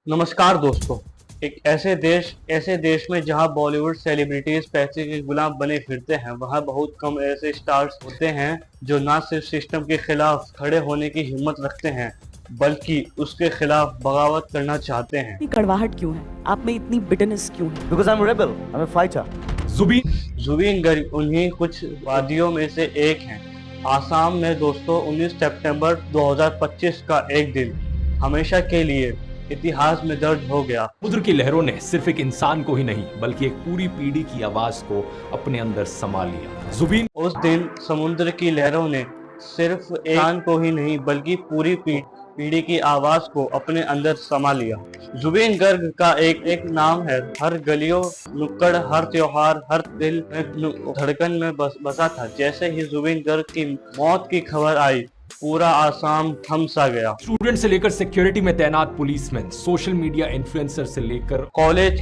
नमस्कार दोस्तों। एक ऐसे देश में जहां बॉलीवुड सेलिब्रिटीज पैसे के गुलाम बने फिरते हैं, वहां बहुत कम ऐसे स्टार्स होते हैं जो ना सिर्फ सिस्टम के खिलाफ खड़े होने की हिम्मत रखते हैं, बल्कि उसके खिलाफ बगावत करना चाहते हैं। इतनी कड़वाहट क्यों है? आप में इतनी बिटरनेस क्यों है? Because I'm a rebel. I'm a fighter. Jubin Garg उन्हीं कुछ वादियों में से एक हैं। आसाम में दोस्तों 19 सितंबर 2025 का एक दिन हमेशा के लिए इतिहास में दर्ज हो गया। समुद्र की लहरों ने सिर्फ एक इंसान को ही नहीं बल्कि एक पूरी पीढ़ी की आवाज को अपने अंदर समा लिया। जुबीन उस दिन समुद्र की लहरों ने सिर्फ एक इंसान को ही नहीं बल्कि पूरी पीढ़ी की आवाज को अपने अंदर समा लिया। जुबीन गर्ग का एक नाम है, हर गलियों नुक्कड़, हर त्योहार, हर दिल में धड़कन में बसा था। जैसे ही जुबीन गर्ग की मौत की खबर आई, पूरा आसाम थम सा गया। स्टूडेंट से लेकर सिक्योरिटी में तैनात पुलिसमैन, सोशल मीडिया इन्फ्लुएंसर से लेकर कॉलेज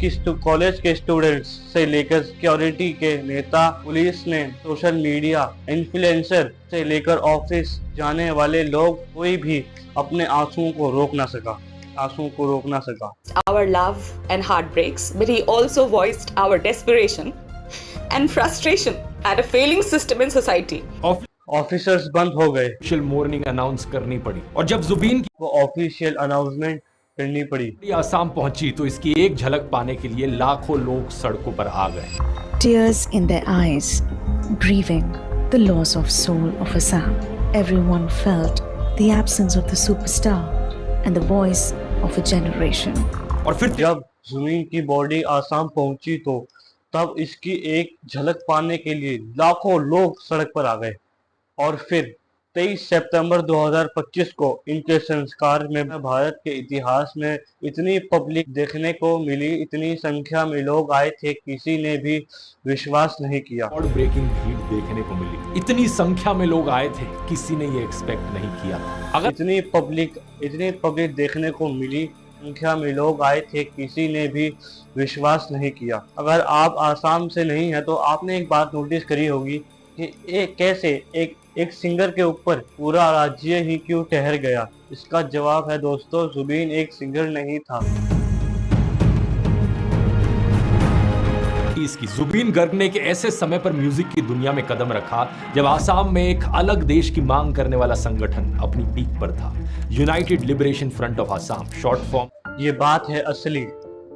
के स्टूडेंट्स से लेकर सिक्योरिटी के नेता, पुलिस ने सोशल मीडिया इन्फ्लुएंसर से लेकर ऑफिस जाने वाले लोग, कोई भी अपने आंसुओं को रोक ना सका। Our love and heartbreaks, but he also voiced our desperation and frustration at a failing system in society. Officers बंद हो गए, ऑफिशियल मॉर्निंग अनाउंस करनी पड़ी और जब जुबीन वो ऑफिशियल अनाउंसमेंट करनी पड़ी। की आसाम पहुंची तो इसकी एक झलक पाने के लिए लाखों लोग सड़कों पर आ गए। Tears in their eyes, grieving the loss of soul of Assam. Everyone felt the absence of the superstar and the voice of a generation. और फिर जब जुबीन की बॉडी आसाम पहुंची तो तब इसकी एक झलक पाने के लिए लाखों लोग सड़क पर आ गए। और फिर 23 सितंबर 2025 को इनके संस्कार में भारत के इतिहास में इतनी पब्लिक देखने को मिली, इतनी संख्या में लोग आए थे, किसी ने भी विश्वास नहीं किया। और ब्रेकिंग भीड़ देखने को मिली, इतनी संख्या में लोग आए थे, किसी ने ये एक्सपेक्ट नहीं किया था। अगर इतनी पब्लिक देखने को मिली, संख्या में लोग आए थे, किसी ने भी विश्वास नहीं किया। अगर आप आसाम से नहीं है तो आपने एक बात नोटिस करी होगी कि कैसे एक सिंगर के ऊपर पूरा राज्य ही क्यों ठहर गया। इसका जवाब है दोस्तों, जुबीन एक सिंगर नहीं था। इसकी जुबीन गर्ग ने एक ऐसे समय पर म्यूजिक की दुनिया में कदम रखा जब आसाम में एक अलग देश की मांग करने वाला संगठन अपनी पीक पर था, United liberation front of Assam, short form. ये बात है असली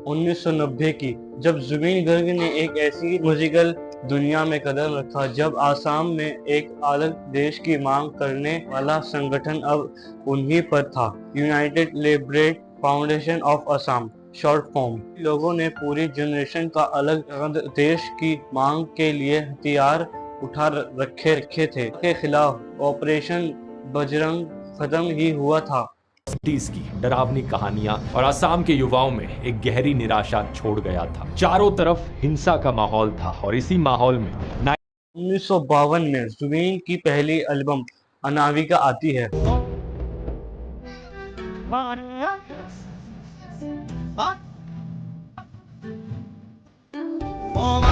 1990 की, जब जुबीन गर्ग ने एक ऐसी म्यूजिकल दुनिया में कदम रखा जब आसाम में एक अलग देश की मांग करने वाला संगठन अब उन्हीं पर था, United liberation foundation of Assam, short form. लोगों ने पूरी जनरेशन का अलग देश की मांग के लिए हथियार उठा रखे थे। के खिलाफ ऑपरेशन बजरंग खत्म ही हुआ था। की डरावनी कहानियां और आसाम के युवाओं में एक गहरी निराशा छोड़ गया था। चारों तरफ हिंसा का माहौल था और इसी माहौल में 1952 में जुबीन की पहली एल्बम अनामिका आती है।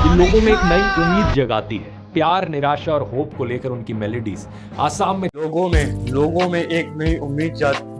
इन लोगों में एक नई उम्मीद जगाती है, प्यार, निराशा और होप को लेकर उनकी मेलोडीज आसाम में लोगों में एक नई उम्मीद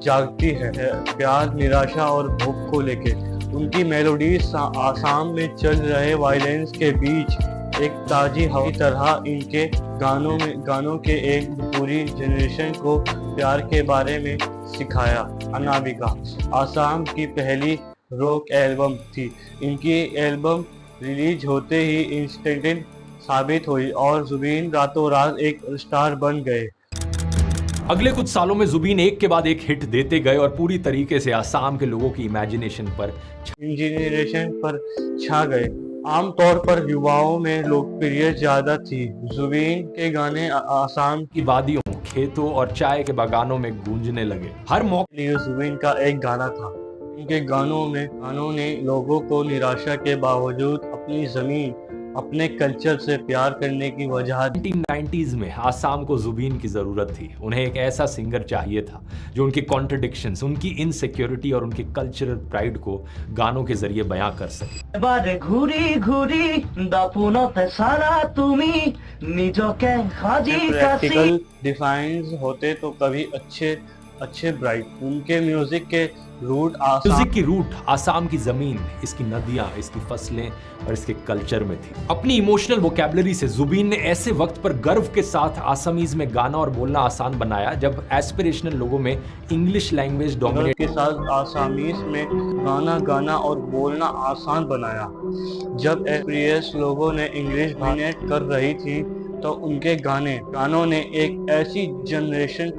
जागती है, प्यार, निराशा और होप को लेके। उनकी मेलोडीज आसाम में चल रहे वायलेंस के बीच एक ताजी हवा की तरह इनके गानों के एक पूरी जनरेशन को प्यार के बारे में सिखाया। अनामिका आसाम की पहली रॉक एल्बम थी। इनकी एल्बम रिलीज होते ही इंस्टेंट साबित हुई और जुबीन रातों रात एक स्टार बन गए। अगले कुछ सालों में जुबीन एक के बाद एक हिट देते गए और पूरी तरीके से आसाम के लोगों की इमेजिनेशन पर छा गए। आमतौर पर युवाओं में लोकप्रिय ज्यादा थी। जुबीन के गाने आसाम की वादियों, खेतों और चाय के बागानों में गूंजने लगे। हर मौके के लिए जुबीन का एक गाना था। उनके गानों ने लोगों को निराशा के बावजूद अपनी जमीन, अपने कल्चर से प्यार करने की वजह। 1990s में आसाम को जुबीन की जरूरत थी। उन्हें एक ऐसा सिंगर चाहिए था जो उनकी कॉन्ट्रडिक्शंस, उनकी इनसिक्योरिटी और उनके कल्चरल प्राइड को गानों के जरिए बयां कर सके। बारे घूरी घूरी दापुनते सारा तुमी निजोके हाजी प्रैक्टिकल डिफाइंस होते तो कभी अच्छे अच्छे ब्राइट। उनके म्यूजिक के रूट म्यूजिक की रूट आसाम की जमीन, इसकी नदियां, इसकी फसलें और इसके कल्चर में थी। अपनी इमोशनल वोकैबुलरी से जुबीन ने ऐसे वक्त पर गर्व के साथ आसामीज में गाना और बोलना आसान बनाया जब एस्पिरेशनल लोगों में इंग्लिश लैंग्वेज डोमिनेट के साथ आसामीज में गाना और बोलना आसान बनाया। जब एस्पिरियस लोगों ने इंग्लिश डोमिनेट कर रही थी तो उनके गानों ने एक ऐसी जनरेशन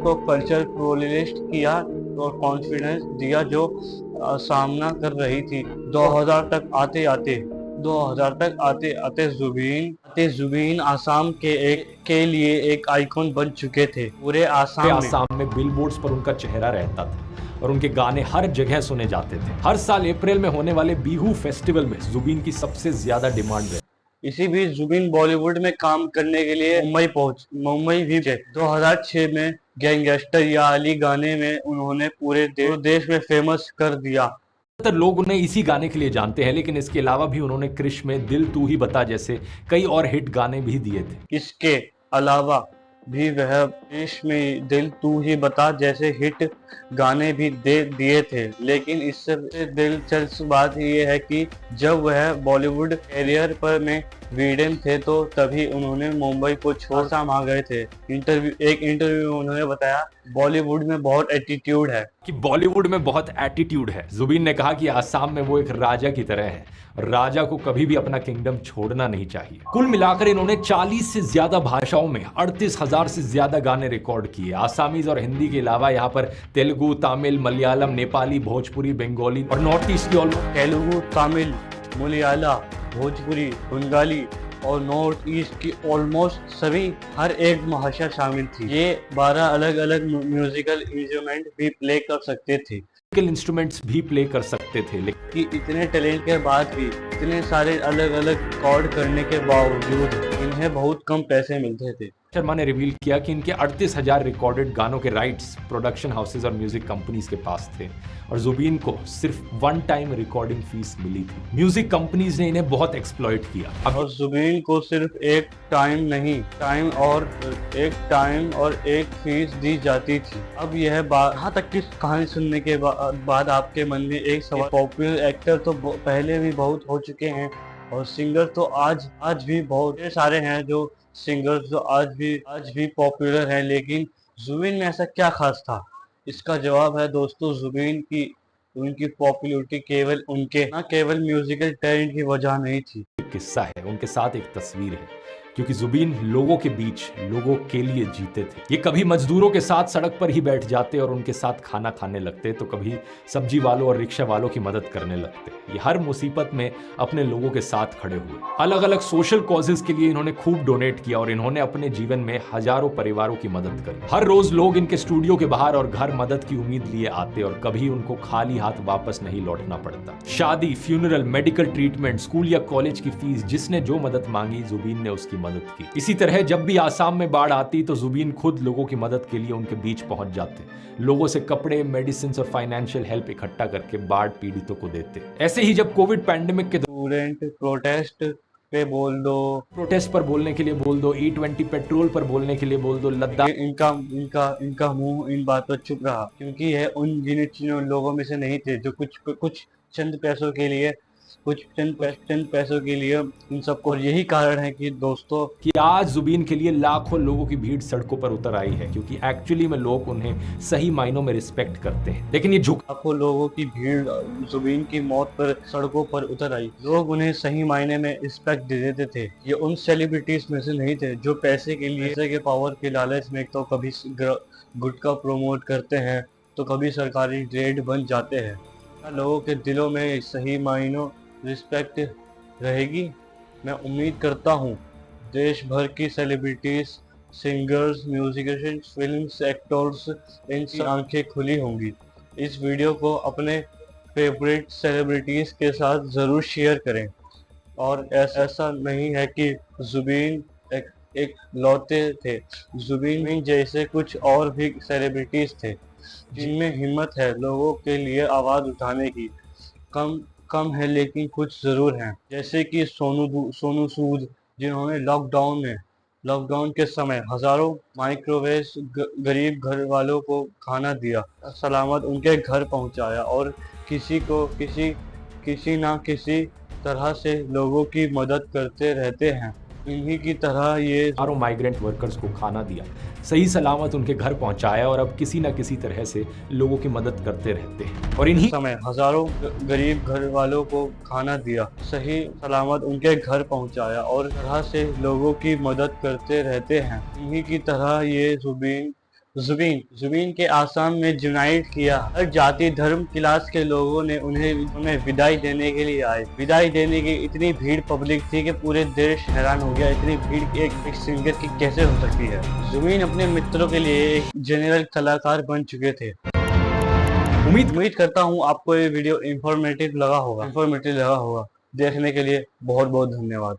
को कल्चर प्रोलिस्ट किया और कॉन्फिडेंस दिया जो सामना कर रही थी। 2000 तक आते आते जुबीन आसाम के लिए एक आइकॉन बन चुके थे। पूरे आसाम में बिलबोर्ड्स पर उनका चेहरा रहता था और उनके गाने हर जगह सुने जाते थे। हर साल अप्रैल में होने वाले बिहू फेस्टिवल में जुबीन की सबसे ज्यादा डिमांड रही। इसी बीच जुबीन बॉलीवुड में काम करने के लिए मुंबई भी गए। 2006 में गैंगस्टर या अली गाने में उन्होंने पूरे देश में फेमस कर दिया। ज्यादातर लोग उन्हें इसी गाने के लिए जानते हैं, लेकिन इसके अलावा भी उन्होंने क्रिश में दिल तू ही बता जैसे कई और हिट गाने भी दिए थे। इसके अलावा भी वह देश में दिल तू ही बता जैसे हिट गाने भी दे दिए थे। लेकिन इससे दिलचस्प बात यह है कि जब वह बॉलीवुड कैरियर पर में वीडेन थे तो तभी उन्होंने मुंबई को छोड़ आसाम आ गए थे। एक इंटरव्यू में उन्होंने बताया बॉलीवुड में बहुत एटीट्यूड है कि बॉलीवुड में बहुत एटीट्यूड है। जुबीन ने कहा कि आसाम में वो एक राजा की तरह है और राजा को कभी भी अपना किंगडम छोड़ना नहीं चाहिए। कुल मिलाकर इन्होंने 40 से ज्यादा भाषाओं में 38,000 से ज्यादा गाने रिकॉर्ड किए। आसामीज और हिंदी के अलावा यहाँ पर तेलुगु, तमिल, मलयालम, नेपाली, भोजपुरी, बंगाली और नॉर्थ ईस्ट की तेलुगु, तमिल, मलयालम, भोजपुरी, बंगाली और नॉर्थ ईस्ट की ऑलमोस्ट सभी हर एक भाषा शामिल थी। ये 12 अलग अलग म्यूजिकल इंस्ट्रूमेंट भी प्ले कर सकते थे। इंस्ट्रूमेंट्स भी प्ले कर सकते थे, लेकिन कि इतने टैलेंट के बाद भी इतने सारे अलग अलग रिकॉर्ड करने के बावजूद इन्हें बहुत कम पैसे मिलते थे। शर्मा ने रिवील किया कि इनके 38,000 रिकॉर्डेड गानों के राइट्स प्रोडक्शन हाउसेज और म्यूजिक कंपनीज के पास थे और जुबीन को सिर्फ वन टाइम रिकॉर्डिंग फीस मिली थी। म्यूजिक कंपनीज ने इन्हें बहुत एक्सप्लॉइट किया। और जुबीन को सिर्फ एक टाइम और एक फीस दी जाती थी। अब यह यहाँ तक की कहानी सुनने के बाद आपके मन में एक सवाल, पॉपुलर एक्टर तो पहले भी बहुत हो चुके हैं और सिंगर तो आज भी बहुत सारे हैं जो सिंगर्स जो आज भी पॉपुलर हैं, लेकिन जुबीन में ऐसा क्या खास था? इसका जवाब है दोस्तों, जुबीन की उनकी पॉपुलैरिटी केवल म्यूजिकल टैलेंट की वजह नहीं थी। एक किस्सा है, उनके साथ एक तस्वीर है, क्योंकि जुबीन लोगों के बीच लोगों के लिए जीते थे। ये कभी मजदूरों के साथ सड़क पर ही बैठ जाते और उनके साथ खाना खाने लगते, तो कभी सब्जी वालों और रिक्शा वालों की मदद करने लगते। ये हर मुसीबत में अपने लोगों के साथ खड़े हुए। अलग अलग सोशल कॉजेज के लिए इन्होंने खूब डोनेट किया और इन्होंने अपने जीवन में हजारों परिवारों की मदद करी। हर रोज लोग इनके स्टूडियो के बाहर और घर मदद की उम्मीद लिए आते और कभी उनको खाली हाथ वापस नहीं लौटना पड़ता। शादी, फ्यूनरल, मेडिकल ट्रीटमेंट, स्कूल या कॉलेज की फीस, जिसने जो मदद मांगी जुबीन ने उसकी मदद की। इसी तरह जब भी आसाम में बाढ़ आती तो जुबीन खुद लोगों की मदद के लिए उनके बीच पहुंच जाते, लोगों से कपड़े, मेडिसिन और फाइनेंशियल हेल्प इकट्ठा करके बाढ़ पीड़ितों को देते। ऐसे ही जब कोविड पैंडेमिक के स्टूडेंट प्रोटेस्ट पे बोल दो, प्रोटेस्ट पर बोलने के लिए बोल दो, E20 पेट्रोल पर बोलने के लिए बोल दो, लद्दाख, इनका मुंह इन बातों पर चुप रहा, क्योंकि यह उन गिने लोगों में से नहीं थे जो कुछ चंद पैसों के लिए इन सबको। यही कारण है कि दोस्तों कि आज जुबीन के लिए लाखों लोगों की भीड़ सड़कों पर उतर आई है, क्योंकि एक्चुअली में लोग उन्हें सही मायनों में रिस्पेक्ट करते हैं। लेकिन ये लाखों लोगों की भीड़ जुबीन की मौत पर सड़कों पर उतर आई। लोग उन्हें सही मायने में रिस्पेक्ट दे देते थे। ये उन सेलिब्रिटीज में से नहीं थे जो पैसे के पावर के लालच में तो कभी गुटखा प्रमोट करते हैं तो कभी सरकारी रेड बन जाते हैं। लोगों के दिलों में सही मायनों रिस्पेक्ट रहेगी। मैं उम्मीद करता हूँ देश भर की celebrities, singers, musicians, film actors, इनकी आंखें खुली होंगी। इस वीडियो को अपने फेवरेट सेलिब्रिटीज के साथ ज़रूर शेयर करें। और ऐसा नहीं है कि जुबीन एक लौते थे। जुबीन जैसे कुछ और भी सेलिब्रिटीज थे जिनमें हिम्मत है लोगों के लिए आवाज़ उठाने की। कम है लेकिन कुछ ज़रूर हैं, जैसे कि सोनू सूद, जिन्होंने लॉकडाउन में लॉकडाउन के समय हजारों माइक्रोवेव गरीब घर वालों को खाना दिया, सलामत उनके घर पहुंचाया और किसी ना किसी तरह से लोगों की मदद करते रहते हैं। इन्हीं की तरह ये हजारों माइग्रेंट वर्कर्स को खाना दिया, सही सलामत उनके घर पहुंचाया और अब किसी न किसी तरह से लोगों की मदद करते रहते हैं। और इन्हीं समय हजारों गरीब घर वालों को खाना दिया, सही सलामत उनके घर पहुंचाया और तरह से लोगों की मदद करते रहते हैं। इन्हीं की तरह ये जुबीन के आसाम में यूनाइट किया। हर जाति धर्म क्लास के लोगों ने उन्हें विदाई देने के लिए आए। विदाई देने की इतनी भीड़ पब्लिक थी कि पूरे देश हैरान हो गया, इतनी भीड़ एक सिंगर की कैसे हो सकती है। जुबीन अपने मित्रों के लिए एक जनरल कलाकार बन चुके थे। उम्मीद करता हूँ आपको ये वीडियो इंफॉर्मेटिव लगा होगा। देखने के लिए बहुत बहुत धन्यवाद।